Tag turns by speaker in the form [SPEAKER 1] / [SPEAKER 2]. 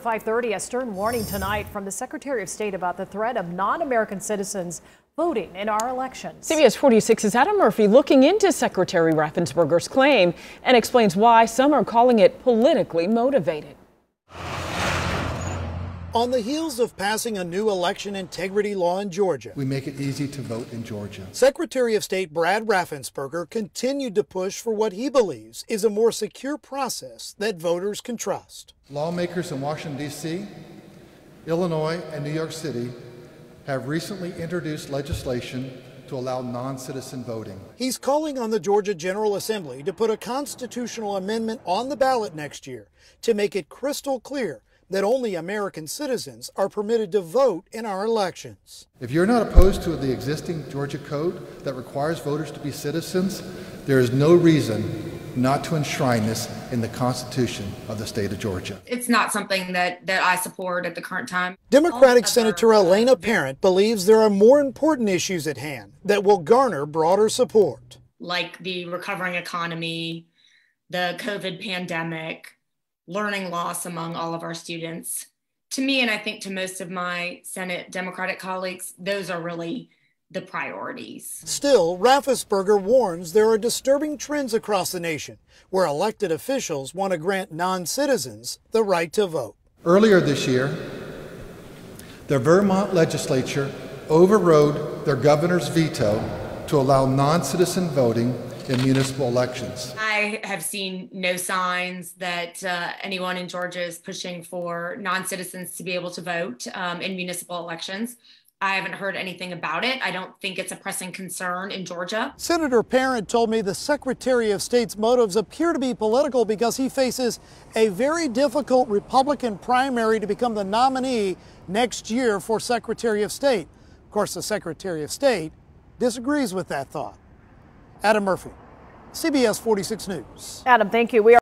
[SPEAKER 1] 5:30, a stern warning tonight from the Secretary of State about the threat of non-American citizens voting in our elections.
[SPEAKER 2] CBS 46's Adam Murphy looking into Secretary Raffensperger's claim and explains why some are calling it politically motivated.
[SPEAKER 3] On the heels of passing a new election integrity law in Georgia,
[SPEAKER 4] we make it easy to vote in Georgia.
[SPEAKER 3] Secretary of State Brad Raffensperger continued to push for what he believes is a more secure process that voters can trust.
[SPEAKER 4] Lawmakers in Washington, D.C., Illinois, and New York City have recently introduced legislation to allow non-citizen voting.
[SPEAKER 3] He's calling on the Georgia General Assembly to put a constitutional amendment on the ballot next year to make it crystal clear that only American citizens are permitted to vote in our elections.
[SPEAKER 4] If you're not opposed to the existing Georgia code that requires voters to be citizens, there is no reason not to enshrine this in the Constitution of the state of Georgia.
[SPEAKER 5] It's not something that I support at the current time.
[SPEAKER 3] Democratic Senator Elena Parent believes there are more important issues at hand that will garner broader support.
[SPEAKER 5] Like the recovering economy, the COVID pandemic, learning loss among all of our students. To me, and I think to most of my Senate Democratic colleagues, those are really the priorities.
[SPEAKER 3] Still, Raffensperger warns there are disturbing trends across the nation where elected officials want to grant non-citizens the right to vote.
[SPEAKER 4] Earlier this year, the Vermont legislature overrode their governor's veto to allow non-citizen voting in municipal elections.
[SPEAKER 5] I have seen no signs that anyone in Georgia is pushing for non-citizens to be able to vote in municipal elections. I haven't heard anything about it. I don't think it's a pressing concern in Georgia.
[SPEAKER 3] Senator Parent told me the Secretary of State's motives appear to be political because he faces a very difficult Republican primary to become the nominee next year for Secretary of State. Of course, the Secretary of State disagrees with that thought. Adam Murphy, CBS 46 News.
[SPEAKER 1] Adam, thank you.